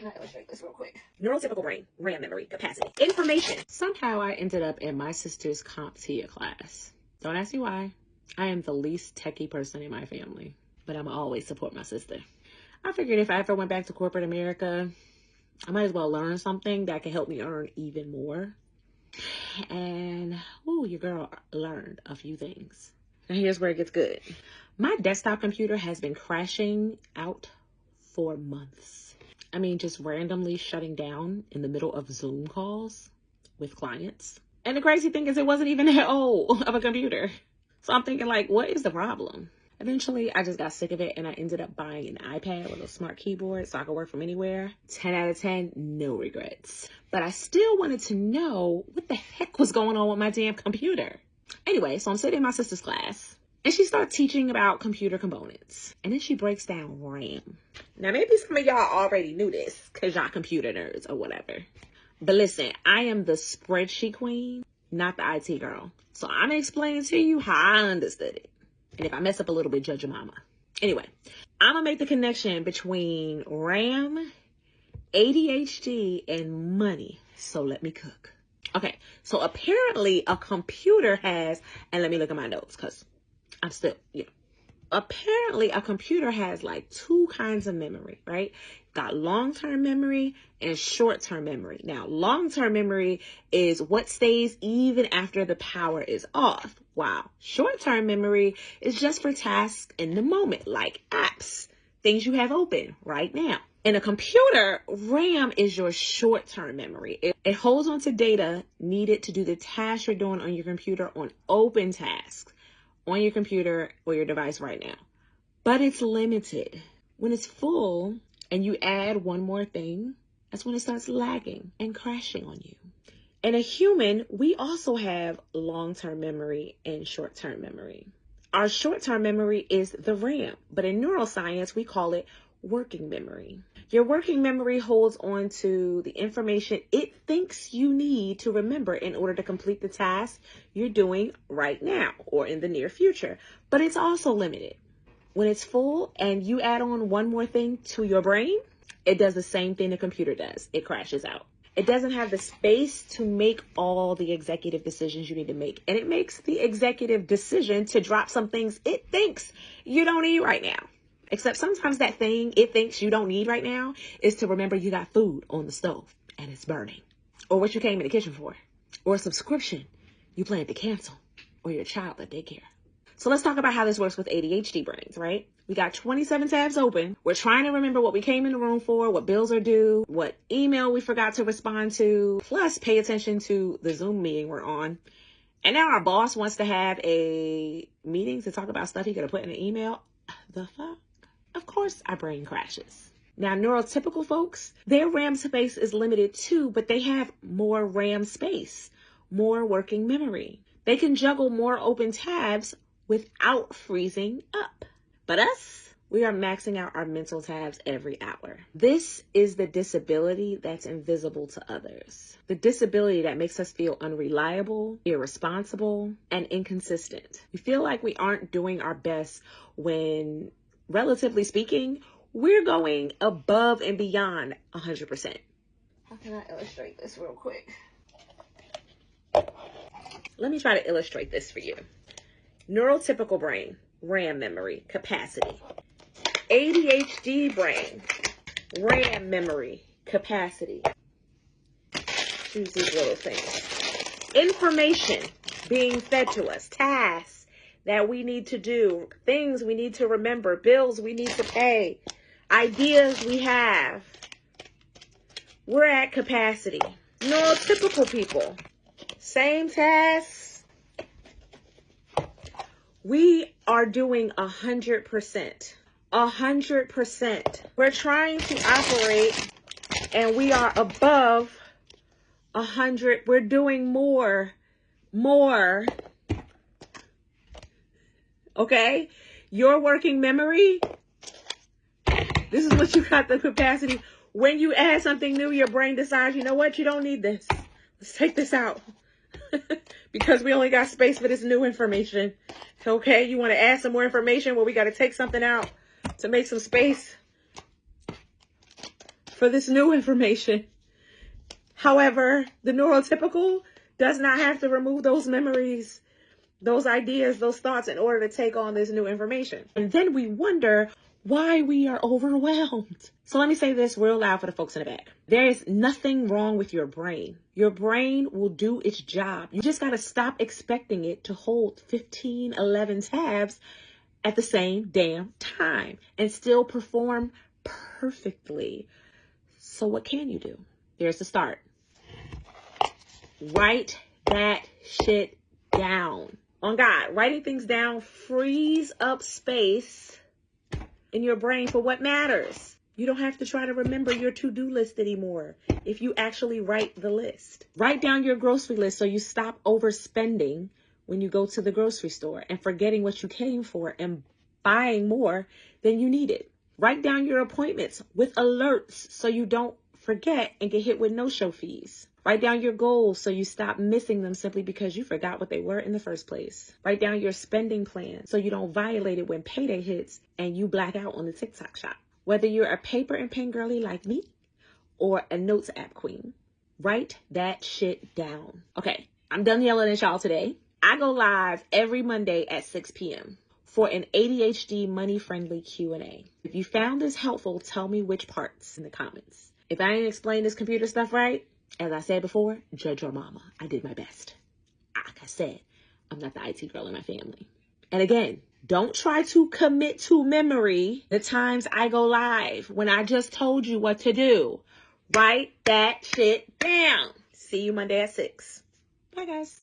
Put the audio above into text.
Can I illustrate this real quick? Neurotypical brain, RAM memory, capacity, information. Somehow I ended up in my sister's CompTIA class. Don't ask me why. I am the least techie person in my family, but I'm always support my sister. I figured if I ever went back to corporate America, I might as well learn something that can help me earn even more. And, ooh, your girl learned a few things. Now here's where it gets good. My desktop computer has been crashing out for months. I mean, just randomly shutting down in the middle of Zoom calls with clients. And the crazy thing is it wasn't even that old of a computer. So I'm thinking like, what is the problem? Eventually, I just got sick of it and I ended up buying an iPad with a smart keyboard so I could work from anywhere. 10 out of 10, no regrets. But I still wanted to know what the heck was going on with my damn computer. Anyway, so I'm sitting in my sister's class and she starts teaching about computer components. And then she breaks down RAM. Now, maybe some of y'all already knew this because y'all computer nerds or whatever. But listen, I am the spreadsheet queen, not the IT girl. So I'm explaining to you how I understood it. And if I mess up a little bit, judge your mama. Anyway, I'm going to make the connection between RAM, ADHD, and money. So let me cook. Okay, so apparently a computer has, and let me look at my notes because I'm still, apparently a computer has like two kinds of memory, right? Got long-term memory and short-term memory. Now, long-term memory is what stays even after the power is off. Wow. Short-term memory is just for tasks in the moment, like apps, things you have open right now. In a computer, RAM is your short-term memory. It holds on to data needed to do the tasks you're doing on your computer on open tasks on your computer or your device right now. But it's limited. When it's full and you add one more thing, that's when it starts lagging and crashing on you. In a human, we also have long-term memory and short-term memory. Our short-term memory is the RAM, but in neuroscience, we call it working memory. Your working memory holds on to the information it thinks you need to remember in order to complete the task you're doing right now or in the near future. But it's also limited. When it's full and you add on one more thing to your brain, it does the same thing the computer does. It crashes out. It doesn't have the space to make all the executive decisions you need to make. And it makes the executive decision to drop some things it thinks you don't need right now. Except sometimes that thing it thinks you don't need right now is to remember you got food on the stove and it's burning. Or what you came in the kitchen for. Or a subscription you plan to cancel. Or your child at daycare. So let's talk about how this works with ADHD brains, right? We got 27 tabs open. We're trying to remember what we came in the room for, what bills are due, what email we forgot to respond to, plus pay attention to the Zoom meeting we're on. And now our boss wants to have a meeting to talk about stuff he could have put in an email. The fuck? Of course our brain crashes. Now, neurotypical folks, their RAM space is limited too, but they have more RAM space, more working memory. They can juggle more open tabs without freezing up. But us, we are maxing out our mental tabs every hour. This is the disability that's invisible to others. The disability that makes us feel unreliable, irresponsible, and inconsistent. We feel like we aren't doing our best when, relatively speaking, we're going above and beyond 100%. How can I illustrate this real quick? Let me try to illustrate this for you. Neurotypical brain, RAM memory, capacity. ADHD brain, RAM memory, capacity. Choose these little things. Information being fed to us, tasks that we need to do, things we need to remember, bills we need to pay, ideas we have. We're at capacity. Neurotypical people, same tasks. We are doing 100%. 100%. We're trying to operate and we are above 100. We're doing more. Okay? Your working memory, this is what you got the capacity. When you add something new, your brain decides, you know what? You don't need this. Let's take this out. Because we only got space for this new information. Okay, you want to add some more information? Well, we got to take something out to make some space for this new information. However, the neurotypical does not have to remove those memories, those ideas, those thoughts in order to take on this new information. And then we wonder why we are overwhelmed. So let me say this real loud for the folks in the back. There is nothing wrong with your brain. Your brain will do its job. You just got to stop expecting it to hold 15, 11 tabs at the same damn time and still perform perfectly. So what can you do? Here's the start. Write that shit down. On God, writing things down frees up space in your brain for what matters. You don't have to try to remember your to-do list anymore if you actually write the list. Write down your grocery list so you stop overspending when you go to the grocery store and forgetting what you came for and buying more than you needed. Write down your appointments with alerts so you don't forget and get hit with no-show fees. Write down your goals so you stop missing them simply because you forgot what they were in the first place. Write down your spending plan so you don't violate it when payday hits and you black out on the TikTok shop. Whether you're a paper and pen girly like me or a notes app queen, write that shit down. Okay, I'm done yelling at y'all today. I go live every Monday at 6 p.m. for an ADHD money-friendly Q&A. If you found this helpful, tell me which parts in the comments. If I didn't explain this computer stuff right, as I said before, judge your mama. I did my best. Like I said, I'm not the IT girl in my family. And again, don't try to commit to memory the times I go live when I just told you what to do. Write that shit down. See you Monday at 6. Bye, guys.